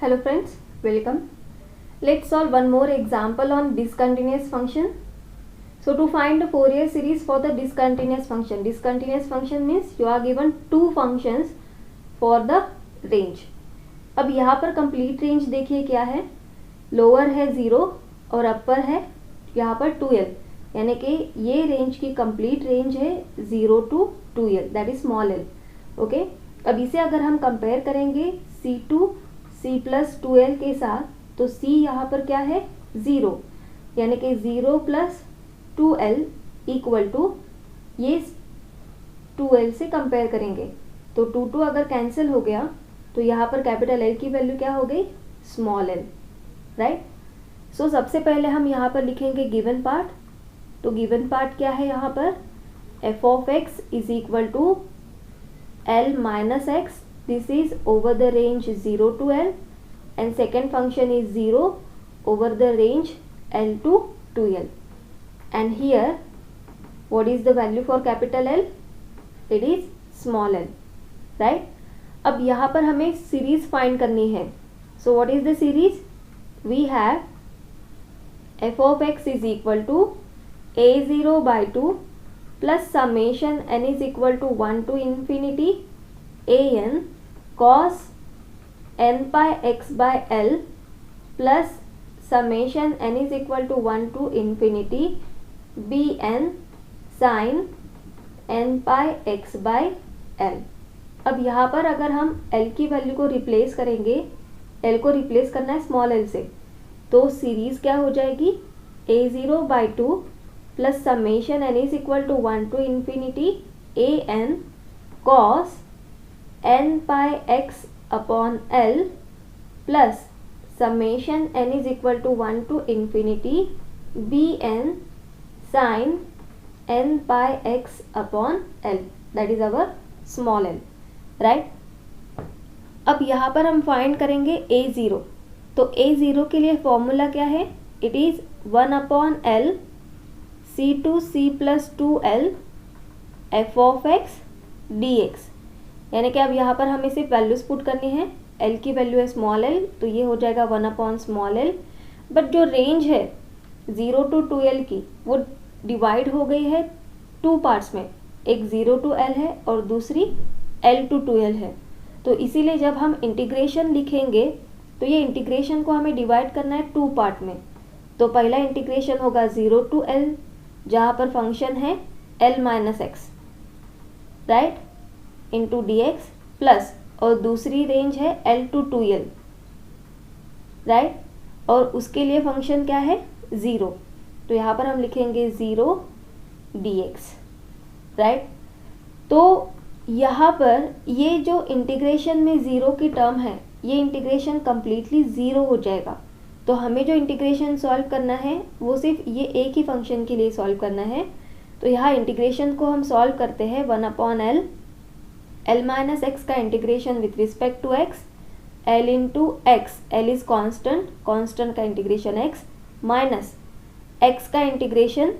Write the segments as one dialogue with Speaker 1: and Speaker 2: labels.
Speaker 1: Hello friends, welcome. Let's solve one more example on discontinuous function. So to find the Fourier series for the discontinuous function means you are given two functions for the range. अब यहाँ पर complete range देखिए क्या है, lower है 0 और अपर है यहाँ पर 2l, यानी कि ये रेंज की complete रेंज है 0 to 2l, that is small l. Okay, अब इसे अगर हम कंपेयर करेंगे C2 C प्लस 2l के साथ, तो C यहाँ पर क्या है 0, यानी कि 0 प्लस 2l इक्वल टू ये 2l से कंपेयर करेंगे तो 2 अगर कैंसिल हो गया तो यहाँ पर कैपिटल L की वैल्यू क्या हो गई, स्मॉल l, राइट. सो सबसे पहले हम यहाँ पर लिखेंगे गिवन पार्ट. तो गिवन पार्ट क्या है यहाँ पर, f of x is equal to l minus x, this is over the range 0 to L, and second function is 0 over the range L to 2L. And here what is the value for capital L? It is small l, right. अब यहाँ पर हमें series find करनी है. So what is the series? We have f of x is equal to a0 by 2 plus summation n is equal to 1 to infinity an cos n pi x by L plus summation n is equal to 1 to infinity bn sin n pi x by L. अब यहाँ पर अगर हम L की value को replace करेंगे, L को replace करना है स्मॉल l से, तो सीरीज क्या हो जाएगी, a0 by 2 plus summation n is equal to 1 to infinity an cos n pi x upon L plus summation n is equal to 1 to infinity bn sin n pi x upon L, that is our small l, right. अब यहाँ पर हम find करेंगे a0. तो a0 के लिए formula क्या है, it is 1 upon L C2 C plus 2L f of x dx, यानी कि अब यहाँ पर हमें सिर्फ वैल्यूज पुट करनी है. L की वैल्यू है स्मॉल l, तो ये हो जाएगा 1 अपॉन स्मॉल l. बट जो रेंज है 0 टू 2l की, वो डिवाइड हो गई है टू पार्ट्स में, एक 0 टू l है और दूसरी L टू 2l है. तो इसीलिए जब हम इंटीग्रेशन लिखेंगे तो ये इंटीग्रेशन को हमें डिवाइड करना है टू पार्ट में. तो पहला इंटीग्रेशन होगा 0 टू L, जहाँ पर फंक्शन है L minus x, right, into dx plus, और दूसरी रेंज है L टू 2L, राइट, और उसके लिए फंक्शन क्या है 0. तो यहाँ पर हम लिखेंगे 0 dx, राइट. तो यहाँ पर ये जो इंटीग्रेशन में 0 की टर्म है, ये इंटीग्रेशन कम्प्लीटली 0 हो जाएगा. तो हमें जो इंटीग्रेशन सॉल्व करना है वो सिर्फ ये एक ही फंक्शन के लिए सॉल्व करना है. तो यहाँ इंटीग्रेशन को हम सॉल्व करते हैं 1 अपॉन L माइनस एक्स का integration with respect to x, L into x, L is constant, constant का इंटीग्रेशन x, माइनस x का इंटीग्रेशन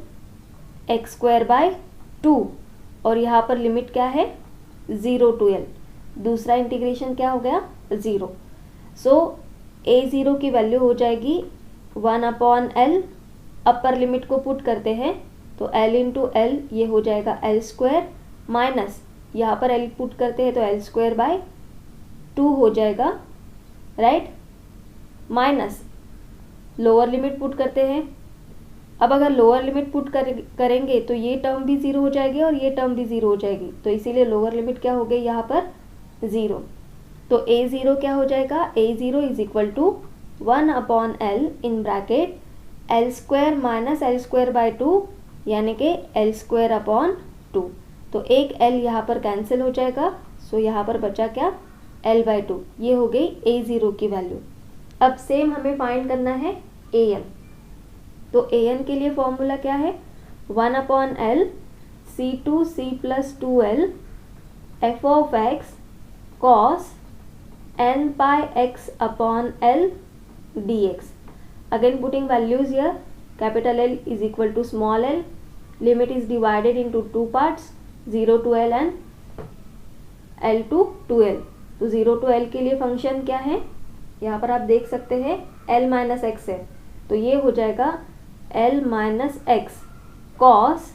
Speaker 1: x स्क्वायर बाय 2, और यहाँ पर लिमिट क्या है 0 टू L. दूसरा इंटीग्रेशन क्या हो गया 0. सो a0 की वैल्यू हो जाएगी 1 अपॉन L, अपर लिमिट को पुट करते हैं तो L इंटू L ये हो जाएगा L स्क्वायर, माइनस यहाँ पर L पुट करते हैं तो L स्क्वायर बाय 2 हो जाएगा, right, minus lower limit put करते हैं. अब अगर लोअर लिमिट पुट करेंगे तो ये टर्म भी 0 हो जाएगी और ये टर्म भी 0 हो जाएगी, तो इसीलिए लोअर लिमिट क्या हो गई यहाँ पर 0. तो a0 क्या हो जाएगा, a0 is equal to 1 upon L in bracket L square minus L square by 2, यानी कि L स्क्वायर अपॉन 2. तो एक L यहाँ पर कैंसिल हो जाएगा. सो यहाँ पर बचा क्या, L बाय 2. ये हो गई a0 की वैल्यू. अब सेम हमें फाइंड करना है an. तो an के लिए फॉर्मूला क्या है, 1 upon L C2 C plus 2L f of x cos n pi x upon L dx. Again putting values here, capital L is equal to small l, limit is divided into two parts, 0 to L and L to 2L. तो 0 to L के लिए function क्या है, यहाँ पर आप देख सकते हैं l माइनस एक्स है, तो ये हो जाएगा l minus x cos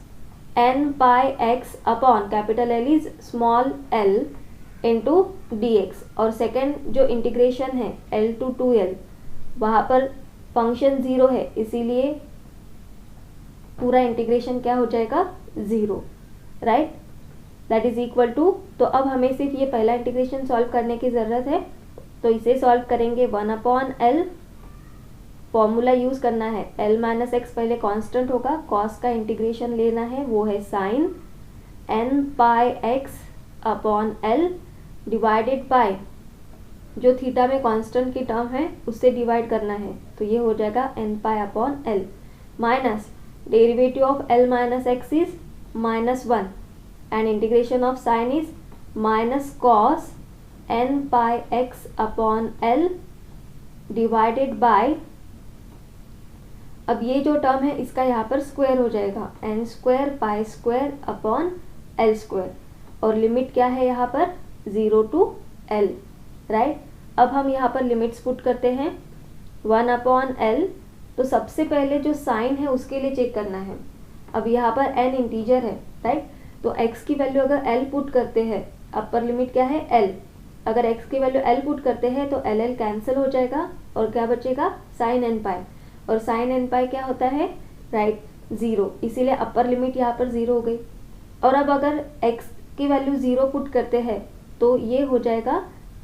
Speaker 1: n pi x upon capital L is small l into D x. और सेकेंड जो इंटीग्रेशन है l टू 2l, वहाँ पर फंक्शन 0 है, इसीलिए पूरा इंटीग्रेशन क्या हो जाएगा 0, right, that is equal to. तो अब हमें सिर्फ ये पहला इंटीग्रेशन सॉल्व करने की ज़रूरत है, तो इसे सॉल्व करेंगे 1/l, फॉर्मूला यूज़ करना है l माइनस एक्स पहले कांस्टेंट होगा, कॉस का इंटीग्रेशन लेना है वो है sine n pi x upon l divided by जो थीटा में कांस्टेंट की टर्म है उससे डिवाइड करना है, तो ये हो जाएगा n pi upon l minus derivative of l minus x is -1 and integration of sine is minus cos n pi x upon l divided bye, अब ये जो टर्म है इसका यहाँ पर स्क्वायर हो जाएगा n square pi square upon l square, और लिमिट क्या है यहाँ पर 0 टू l, राइट। अब हम यहाँ पर लिमिट्स पुट करते हैं 1/l, तो सबसे पहले जो साइन है उसके लिए चेक करना है। अब यहाँ पर n इंटीजर है, राइट, तो x की वैल्यू अगर l पुट करते हैं, अपर लिमिट क्या है l, अगर x की वैल्यू l पुट करते हैं तो l कैंसिल हो जाएगा और क्या बचेगा साइन n पाई, और साइन n पाई क्या होता है, राइट, 0, इसीलिए अपर लिमिट यहाँ पर 0 हो गई। और अब अगर x की वैल्यू 0 पुट करते हैं तो ये हो जाएगा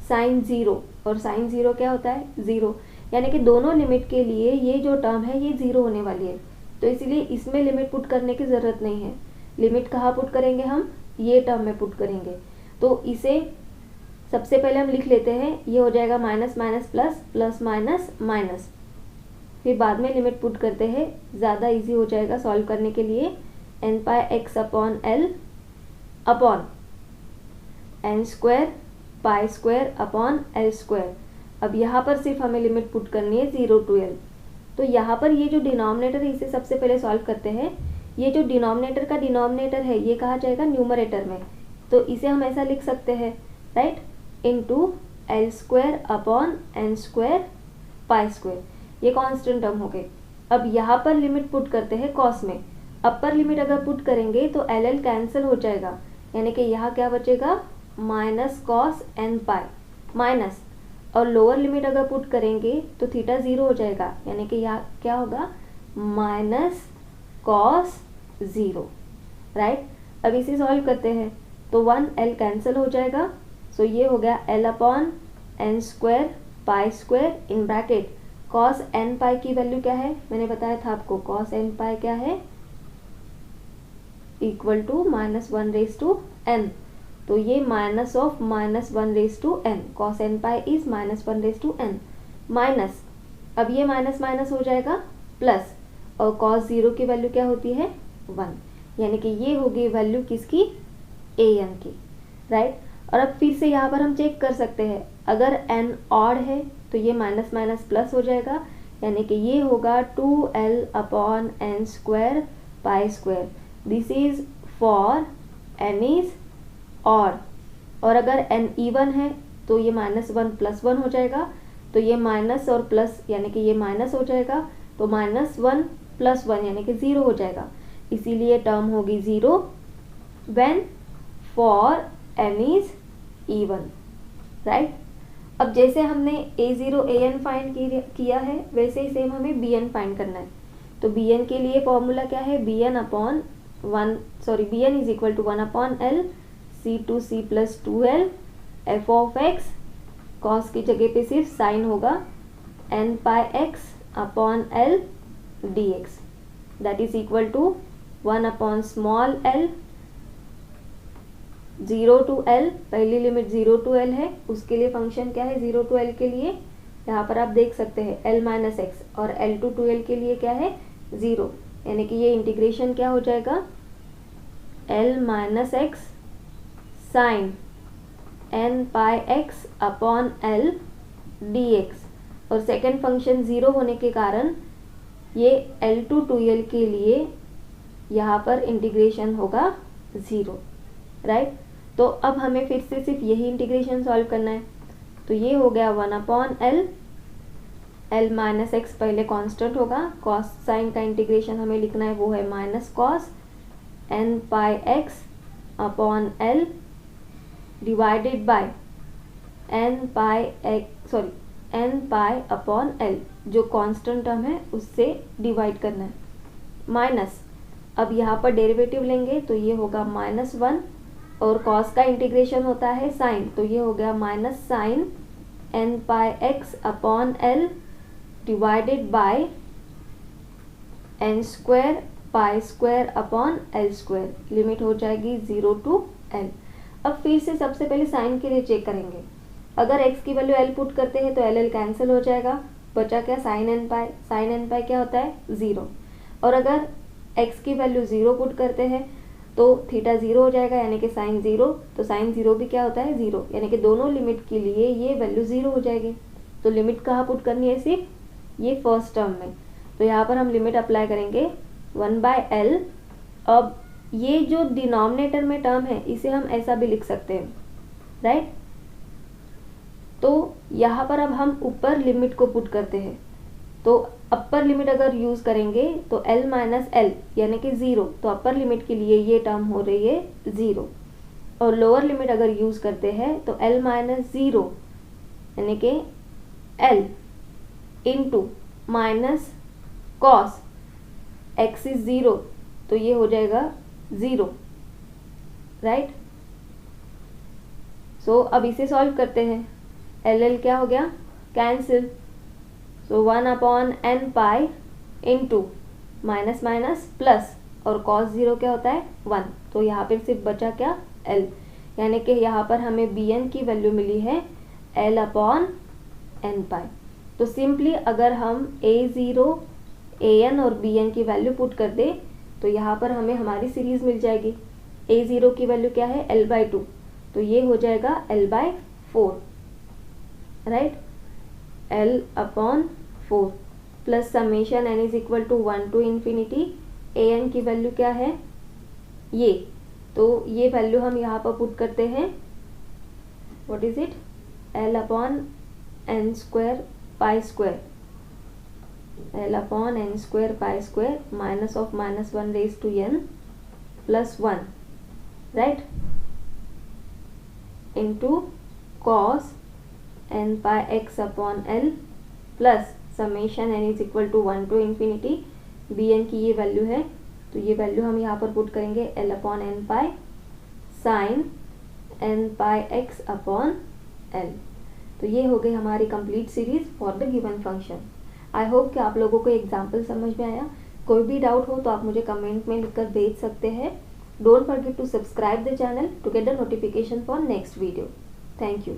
Speaker 1: साइन 0, और साइन 0 क्या होता है 0, यानी कि दोनों लिमिट के लिए ये जो टर्म है ये 0 होने वाली है, तो इसीलिए इसमें लिमिट पुट करने की ज़रूरत नहीं है। लिमिट कहाँ पुट करेंगे हम, ये टर्म में पुट करेंगे, तो इसे सबसे पहले हम लिख लेते हैं, ये हो जाएगा minus minus plus, plus minus minus, फिर बाद में लिमिट पुट करते हैं, ज़्यादा इजी हो जाएगा सॉल्व करने के लिए। n pi x upon l upon n square pi square upon l square. अब यहाँ पर सिर्फ हमें लिमिट पुट करनी है 0 टू l, तो यहाँ पर ये जो डिनोमिनेटर है इसे सबसे पहले सॉल्व करते हैं। ये जो डिनोमिनेटर का डिनोमिनेटर है ये कहा जाएगा न्यूमरेटर में, तो इसे हम ऐसा लिख सकते हैं, right, into l square upon n square pi square, ये कांस्टेंट टर्म हो गए। अब यहाँ पर लिमिट पुट करते हैं कॉस में, अपर लिमिट अगर पुट करेंगे तो l कैंसिल हो जाएगा, यानी कि यहाँ क्या बचेगा minus cos n pi minus, और लोअर लिमिट अगर पुट करेंगे तो थीटा 0 हो जाएगा, यानी कि यहाँ क्या होगा माइनस कॉस 0, राइट। अब इसे सॉल्व करते हैं तो 1l कैंसिल हो जाएगा, सो ये हो गया l upon n square pi square in bracket cos n पाई की वैल्यू क्या है, मैंने बताया था आपको कॉस n पाई क्या है इक्वल टू -1/n, तो ये minus of -1/n, cos n pi is -1/n minus, अब ये माइनस माइनस हो जाएगा प्लस, और कॉस 0 की वैल्यू क्या होती है 1, यानी कि ये होगी वैल्यू किसकी an की, राइट। और अब फिर से यहाँ पर हम चेक कर सकते हैं, अगर n ऑड है तो ये माइनस माइनस प्लस हो जाएगा, यानी कि ये होगा 2l upon n square pi square, this is for n is odd, और अगर n इवन है तो ये -1 + 1 हो जाएगा, तो ये माइनस और प्लस यानी कि ये माइनस हो जाएगा, तो -1 + 1 यानी कि 0 हो जाएगा, इसीलिए टर्म होगी 0 when for n is even, right. अब जैसे हमने a0 an फाइंड किया है वैसे ही सेम हमें bn फाइंड करना है, तो bn के लिए फॉर्मूला क्या है, bn is equal to 1/l c2c + 2l f of x, cos की जगह पे सिर्फ साइन होगा n pi x upon l dx, that is equal to 1/l 0 to l, पहली लिमिट 0 टू l है, उसके लिए फंक्शन क्या है 0 टू l के लिए, यहाँ पर आप देख सकते हैं l माइनस एक्स, और l टू 2l के लिए क्या है 0, यानी कि ये इंटीग्रेशन क्या हो जाएगा l minus x sine n pi x upon l dx, और सेकेंड फंक्शन 0 होने के कारण ये l टू 2l के लिए यहाँ पर इंटीग्रेशन होगा 0, राइट। तो अब हमें फिर से सिर्फ यही इंटीग्रेशन सॉल्व करना है, तो ये हो गया 1/l एल माइनस एक्स पहले कांस्टेंट होगा, कॉस साइन का इंटीग्रेशन हमें लिखना है वो है minus cos n pi x upon l divided by n pi upon l, जो कांस्टेंट टर्म है उससे डिवाइड करना है, माइनस अब यहाँ पर डेरिवेटिव लेंगे तो ये होगा -1 और कॉस का इंटीग्रेशन होता है साइन, तो ये हो गया minus sine n pi x upon l divided by n square pi square upon l square, limit हो जाएगी 0 to l। अब फिर से सबसे पहले साइन के लिए चेक करेंगे, अगर x की वैल्यू l पुट करते हैं तो l कैंसिल हो जाएगा, बचा क्या साइन एन पाई क्या होता है 0, और अगर x की वैल्यू 0 पुट करते हैं तो थीटा 0 हो जाएगा यानी कि साइन 0, तो साइन 0 भी क्या होता है 0, यानी कि दोनों लिमिट के लिए ये वैल्यू 0 हो जाएगी। तो लिमिट कहाँ पुट करनी है, सिर्फ ये फर्स्ट टर्म में, तो यहाँ पर हम लिमिट अप्लाई करेंगे 1/l। अब ये जो डिनोमिनेटर में टर्म है इसे हम ऐसा भी लिख सकते हैं, राइट। तो यहाँ पर अब हम ऊपर लिमिट को पुट करते हैं, तो अपर लिमिट अगर यूज़ करेंगे तो l माइनस एल यानी कि 0, तो अपर लिमिट के लिए ये टर्म हो रही है 0, और लोअर लिमिट अगर यूज़ करते हैं तो l माइनस 0 यानी कि l into minus cos x is 0, तो ये हो जाएगा 0, राइट। सो अब इसे सॉल्व करते हैं, l क्या हो गया cancel, so 1 upon n pi into minus minus plus, और कॉस 0 क्या होता है 1, तो यहाँ पर सिर्फ बचा क्या l, यानी कि यहाँ पर हमें बी एन की वैल्यू मिली है l अपॉन एन पाई। तो सिंपली अगर हम a0 an और bn की वैल्यू पुट कर दे तो यहाँ पर हमें हमारी सीरीज मिल जाएगी। a0 की वैल्यू क्या है l/2, तो ये हो जाएगा l/4, राइट, l अपॉन 4 plus summation n is equal to 1 to infinity an की वैल्यू क्या है ये, तो ये वैल्यू हम यहाँ पर पुट करते हैं, what is it, l upon n square pi square, l upon n square pi square minus of -1 raise to n plus 1, right, into cos n pi x upon l plus summation n is equal to 1 to infinity bn की ये value है, तो ये value हम यहाँ पर put करेंगे l upon n pi sine n pi x upon l. तो ये हो गई हमारी complete series for the given function. I hope कि आप लोगों को एग्जाम्पल समझ में आया। कोई भी डाउट हो तो आप मुझे कमेंट में लिखकर भेज सकते हैं। Don't forget to subscribe the channel to get the notification for next video. Thank you.